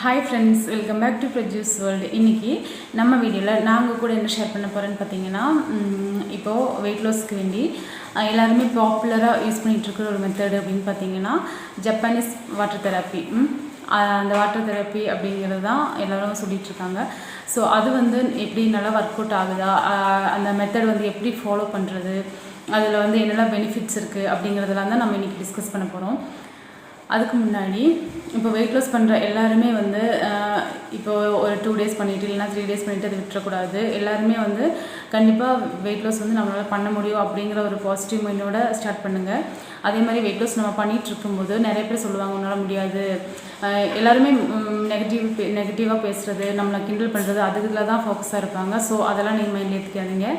Hi friends, welcome back to produce world. இன்றைக்கி நம்ம வீடியோவில் நாங்கள் கூட என்ன ஷேர் பண்ண போகிறேன்னு பார்த்தீங்கன்னா, இப்போது வெயிட் லாஸ்க்கு வேண்டி எல்லாருமே பாப்புலராக யூஸ் பண்ணிகிட்ருக்கிற ஒரு மெத்தடு அப்படின்னு பார்த்தீங்கன்னா ஜப்பானீஸ் வாட்டர் தெரப்பி. அந்த வாட்டர் தெரப்பி அப்படிங்கிறது தான் எல்லோரும் சொல்லிகிட்ருக்காங்க. ஸோ அது வந்து எப்படி நல்லா ஒர்க் அவுட் ஆகுதா, அந்த மெத்தட் வந்து எப்படி ஃபாலோ பண்ணுறது, அதில் வந்து என்னெல்லாம் பெனிஃபிட்ஸ் இருக்குது அப்படிங்கிறதெல்லாம் தான் நம்ம இன்றைக்கி டிஸ்கஸ் பண்ண போகிறோம். அதுக்கு முன்னாடி இப்போ வெயிட் லாஸ் பண்ணுற எல்லாருமே வந்து இப்போ ஒரு 2 days பண்ணிவிட்டு இல்லைனா 3 days பண்ணிவிட்டு அதை விட்டுறக்கூடாது. எல்லாருமே வந்து கண்டிப்பாக வெயிட் லாஸ் வந்து நம்மளால் பண்ண முடியும் அப்படிங்கிற ஒரு பாசிட்டிவ் மைண்டோட ஸ்டார்ட் பண்ணுங்கள். அதே மாதிரி வெயிட் லாஸ் நம்ம பண்ணிகிட்டு இருக்கும்போது நிறைய பேர் சொல்லுவாங்க உன்னால் முடியாது, எல்லாருமே நெகட்டிவாக பேசுகிறது, நம்மளை கிண்டல் பண்ணுறது, அதுக்குள்ள தான் ஃபோக்கஸாக இருப்பாங்க. ஸோ அதெல்லாம் நீங்கள் மைண்டில் ஏற்றிக்காதீங்க.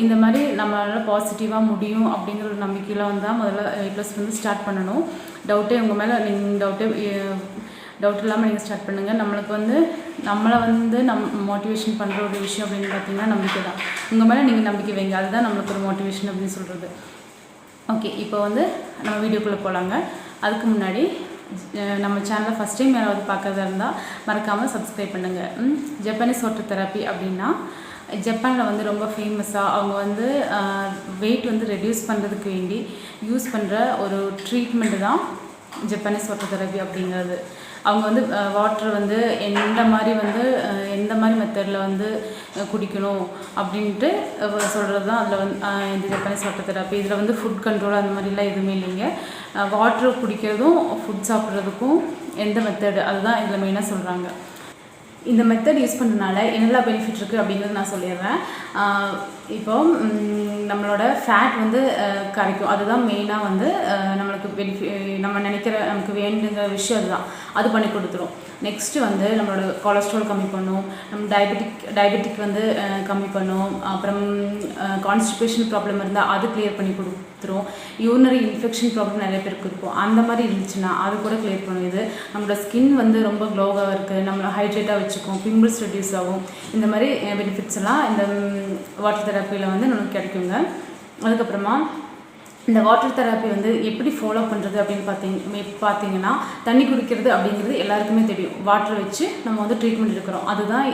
இந்த மாதிரி நம்மளால் பாசிட்டிவாக முடியும் அப்படிங்கிற ஒரு நம்பிக்கையில் வந்தால் முதல்ல வெயிட் லாஸ் வந்து ஸ்டார்ட் பண்ணணும். டவுட்டே உங்கள் மேலே டவுட் இல்லாமல் நீங்கள் ஸ்டார்ட் பண்ணுங்கள். நம்மளை வந்து மோட்டிவேஷன் பண்ணுற ஒரு விஷயம் அப்படின்னு பார்த்தீங்கன்னா நம்பிக்கை தான். உங்கள் மேலே நீங்கள் நம்பிக்கை வைங்க, அதுதான் நம்மளுக்கு ஒரு மோட்டிவேஷன் அப்படின்னு சொல்கிறது. ஓகே, இப்போ வந்து நம்ம வீடியோக்குள்ளே போகலாங்க. அதுக்கு முன்னாடி நம்ம சேனலை ஃபஸ்ட் டைம் யாராவது பார்க்குறதா இருந்தால் மறக்காமல் சப்ஸ்கிரைப் பண்ணுங்கள். ஜப்பானீஸ் வாட்டர் தெரப்பி அப்படின்னா ஜப்பானில் வந்து ரொம்ப ஃபேமஸாக அவங்க வந்து வெயிட் வந்து ரெடியூஸ் பண்ணுறதுக்கு வேண்டி யூஸ் பண்ணுற ஒரு ட்ரீட்மெண்ட்டு தான் ஜப்பானீஸ் வாட்டர் தெரப்பி அப்படிங்கிறது. அவங்க வந்து வாட்டர் வந்து எந்த மாதிரி மெத்தடில் வந்து குடிக்கணும் அப்படின்ட்டு சொல்கிறது தான் அதில் வந்து இந்த ஜப்பானீஸ் வாட்டர் தெரப்பி. இதில் வந்து ஃபுட் கண்ட்ரோல் அந்த மாதிரிலாம் எதுவுமே இல்லைங்க. வாட்டர் குடிக்கிறதும் ஃபுட் சாப்பிட்றதுக்கும் எந்த மெத்தடு அதுதான் இதில் மெயினாக சொல்கிறாங்க. இந்த மெத்தட் யூஸ் பண்ணுறதுனால என்னெல்லாம் பெனிஃபிட் இருக்குது அப்படிங்கிறது நான் சொல்லிடுறேன். இப்போது நம்மளோட ஃபேட் வந்து கரைக்கும், அதுதான் மெயினாக வந்து நம்மளுக்கு நம்ம நமக்கு வேண்டுங்கிற விஷயம் அதுதான், அது பண்ணி கொடுத்துரும். நெக்ஸ்ட்டு வந்து நம்மளோட கொலஸ்ட்ரால் கம்மி பண்ணும், நம்ம டயபெட்டிக் வந்து கம்மி பண்ணும். அப்புறம் கான்ஸ்டிபேஷன் ப்ராப்ளம் இருந்தால் அது கிளியர் பண்ணி கொடுத்துரும். யூரினரி இன்ஃபெக்ஷன் ப்ராப்ளம் நிறைய பேருக்கு இருக்கும், அந்த மாதிரி இருந்துச்சுன்னா அது கூட கிளியர் பண்ணும். இது நம்மளோட ஸ்கின் வந்து ரொம்ப க்ளோவாக இருக்குது, நம்மளை ஹைட்ரேட்டாக வச்சுக்கும், பிம்பிள்ஸ் ரெடியூஸ் ஆகும். இந்த மாதிரி பெனிஃபிட்ஸ் எல்லாம் இந்த வாட்டர் தெரப்பியில் வந்து நமக்கு கிடைக்குங்க. அதுக்கப்புறமா இந்த வாட்டர் தெரப்பி வந்து எப்படி ஃபாலோ பண்ணுறது அப்படின்னு பார்த்தீங்கன்னா தண்ணி குடிக்கிறது அப்படிங்கிறது எல்லாருக்குமே தெரியும். வாட்டர் வச்சு நம்ம வந்து ட்ரீட்மெண்ட் எடுக்கிறோம், அதுதான்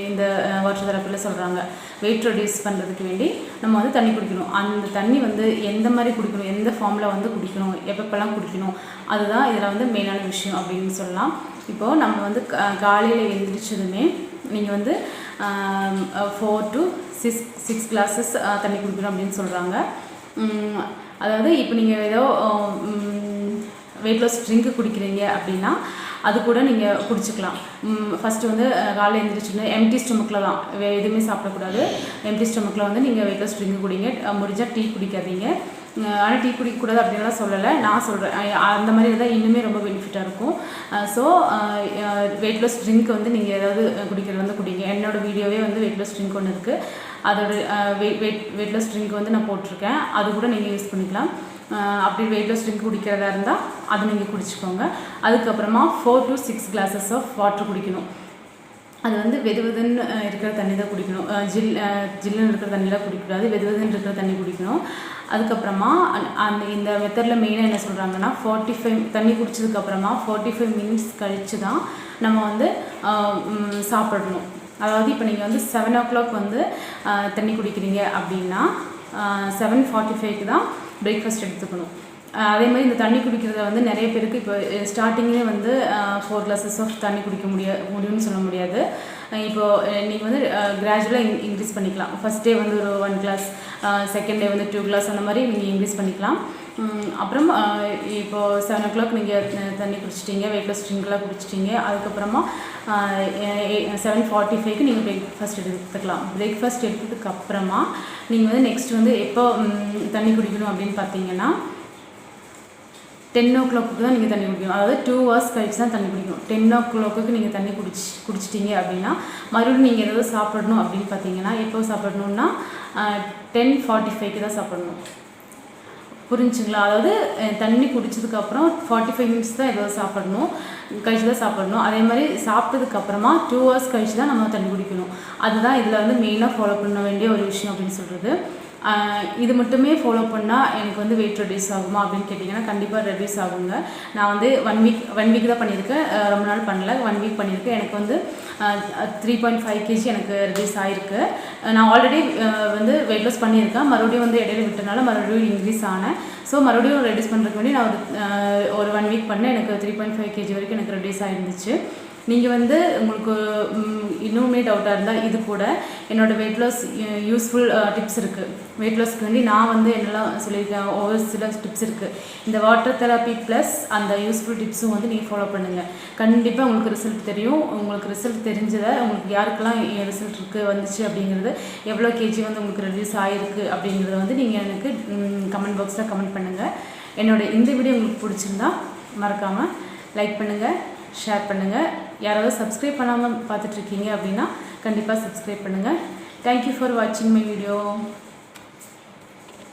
இந்த வாட்டர் தெரப்பியில் சொல்கிறாங்க. வெயிட் ரெடியூஸ் பண்ணுறதுக்கு வேண்டி நம்ம வந்து தண்ணி குடிக்கணும். அந்த தண்ணி வந்து எந்த மாதிரி குடிக்கணும், எந்த ஃபார்மில் வந்து குடிக்கணும், எப்பப்பெல்லாம் குடிக்கணும், அதுதான் இதில் வந்து மெயினான விஷயம் அப்படின்னு சொல்லலாம். இப்போது நம்ம வந்து காலையில் எழுந்திரிச்சதுமே நீங்கள் வந்து 4 to 6 glasses தண்ணி குடிக்கணும் அப்படின்னு சொல்கிறாங்க. அதாவது இப்போ நீங்கள் ஏதோ வெயிட் லாஸ் ட்ரிங்க்கு குடிக்கிறீங்க அப்படின்னா அது கூட நீங்கள் குடிச்சிக்கலாம். ஃபஸ்ட்டு வந்து காலையில் எழுந்திரிச்சுன்னு எம்டி ஸ்டொமக்கில் தான், எதுவுமே சாப்பிடக்கூடாது. எம்டி ஸ்டொமக்கில் வந்து நீங்கள் வெயிட் லாஸ் ட்ரிங்க்கு குடிங்க. முடிஞ்சால் டீ குடிக்காதீங்க. ஆனால் டீ குடிக்கக்கூடாது அப்படின்லாம் சொல்லலை, நான் சொல்கிறேன். அந்த மாதிரி தான் இன்னுமே ரொம்ப பெனிஃபிட்டாக இருக்கும். ஸோ வெயிட் லாஸ் ட்ரிங்க் வந்து நீங்கள் ஏதாவது குடிக்கிறது வந்து குடிங்க. என்னோடய வீடியோவே வந்து வெயிட் லாஸ் ட்ரிங்க் ஒன்று இருக்குது, அதோட வெயிட் லாஸ் ட்ரிங்க் வந்து நான் போட்டிருக்கேன், அது கூட நீங்கள் யூஸ் பண்ணிக்கலாம். அப்படி வெயிட் லாஸ் ட்ரிங்க் குடிக்கிறதா இருந்தால் அது நீங்கள் குடிச்சிக்கோங்க. அதுக்கப்புறமா 4 to 6 glasses ஆஃப் வாட்டர் குடிக்கணும். அது வந்து வெதுவெதுன்னு இருக்கிற தண்ணி தான் குடிக்கணும். ஜில்லுன்னு இருக்கிற தண்ணிலாம் குடிக்கக்கூடாது, வெதுவெதுன்னு இருக்கிற தண்ணி குடிக்கணும். அதுக்கப்புறமா இந்த மெத்தடில் மெயினாக என்ன சொல்கிறாங்கன்னா 45 தண்ணி குடித்ததுக்கப்புறமா 45 minutes கழித்து தான் நம்ம வந்து சாப்பிடணும். அதாவது இப்போ நீங்கள் வந்து 7 o'clock வந்து தண்ணி குடிக்கிறீங்க அப்படின்னா 7:45 தான் பிரேக்ஃபாஸ்ட் எடுத்துக்கணும். அதே மாதிரி இந்த தண்ணி குடிக்கிறத வந்து நிறைய பேருக்கு இப்போ ஸ்டார்டிங்லேயே வந்து 4 glasses ஆஃப் தண்ணி குடிக்க முடியும்னு சொல்ல முடியாது. இப்போது நீங்கள் வந்து கிராஜுவலாக இன்க்ரீஸ் பண்ணிக்கலாம். ஃபஸ்ட் டே வந்து ஒரு 1 glass, செகண்ட் டே வந்து 2 glass, அந்த மாதிரி நீங்கள் இன்க்ரீஸ் பண்ணிக்கலாம். அப்புறம் இப்போது 7 o'clock நீங்கள் தண்ணி குடிச்சிட்டிங்க, வெயிட் லாஸ் ட்ரிங்க்லாம் குடிச்சிட்டிங்க. அதுக்கப்புறமா 7:45க்கு நீங்கள் பிரேக்ஃபாஸ்ட் எடுத்துக்கலாம். பிரேக்ஃபாஸ்ட் எடுத்ததுக்கப்புறமா நீங்கள் வந்து நெக்ஸ்ட் வந்து எப்போ தண்ணி குடிக்கணும் அப்படின்னு பார்த்தீங்கன்னா 10 o'clock தான் நீங்கள் தண்ணி குடிக்கணும். அதாவது 2 hours கழிச்சு தான் தண்ணி குடிக்கணும். 10 o'clock நீங்கள் தண்ணி குடிச்சிட்டிங்க அப்படின்னா மறுபடியும் நீங்கள் ஏதாவது சாப்பிடணும் அப்படின்னு பார்த்தீங்கன்னா எப்போ சாப்பிடணுன்னா 10:45க்கு தான் சாப்பிடணும். புரிஞ்சுங்களா? அதாவது தண்ணி குடித்ததுக்கப்புறம் 45 minutes தான் ஏதாவது சாப்பிடணும், கழிச்சு தான் சாப்பிடணும். அதே மாதிரி சாப்பிட்டதுக்கப்புறமா 2 hours கழிச்சு தான் நம்ம தண்ணி குடிக்கணும். அதுதான் இதில் வந்து மெயினாக ஃபாலோ பண்ண வேண்டிய ஒரு விஷயம் அப்படின்னு சொல்கிறது. இது மட்டுமே ஃபாலோ பண்ணால் எனக்கு வந்து வெயிட் ரெடியூஸ் ஆகுமா அப்படின்னு கேட்டிங்கன்னா கண்டிப்பாக ரெடியூஸ் ஆகுங்க. நான் வந்து ஒன் வீக் தான் பண்ணியிருக்கேன், ரொம்ப நாள் பண்ணல, 1 வீக் பண்ணியிருக்கேன். எனக்கு வந்து 3.5 kg எனக்கு ரெடியூஸ் ஆகிருக்கு. நான் ஆல்ரெடி வந்து வெயிட் லாஸ் பண்ணியிருக்கேன், மறுபடியும் வந்து இடையில விட்டனால மறுபடியும் இன்க்ரீஸ் ஆனேன். ஸோ மறுபடியும் ரெடியூஸ் பண்ணுறதுக்கு வேண்டி நான் ஒரு 1 வீக் பண்ணேன், எனக்கு 3.5 kg வரைக்கும் எனக்கு ரெடியூஸ் ஆகிருந்துச்சு. நீங்கள் வந்து உங்களுக்கு இன்னுமே டவுட்டாக இருந்தால் இது கூட என்னோடய வெயிட் லாஸ் யூஸ்ஃபுல் டிப்ஸ் இருக்குது. வெயிட் லாஸ்க்கு வேண்டி நான் வந்து என்னெல்லாம் சொல்லியிருக்கேன், ஒவ்வொரு சில டிப்ஸ் இருக்குது. இந்த வாட்டர் தெரப்பி ப்ளஸ் அந்த யூஸ்ஃபுல் டிப்ஸும் வந்து நீங்கள் ஃபாலோ பண்ணுங்கள். கண்டிப்பாக உங்களுக்கு ரிசல்ட் தெரியும். உங்களுக்கு ரிசல்ட் தெரிஞ்சதை உங்களுக்கு யாருக்கெல்லாம் ரிசல்ட் இருக்குது வந்துச்சு அப்படிங்கிறது, எவ்வளோ கேஜி வந்து உங்களுக்கு ரெடியூஸ் ஆகிருக்கு அப்படிங்கிறத வந்து நீங்கள் எனக்கு கமெண்ட் பாக்ஸில் கமெண்ட் பண்ணுங்கள். இந்த வீடியோ உங்களுக்கு பிடிச்சிருந்தா மறக்காமல் லைக் பண்ணுங்கள், ஷேர் பண்ணுங்கள். யாராவது சப்ஸ்கிரைப் பண்ணாமல் பார்த்துட்ருக்கீங்க அப்படின்னா கண்டிப்பாக சப்ஸ்கிரைப் பண்ணுங்கள். தேங்க்யூ ஃபார் வாட்சிங் மை வீடியோ.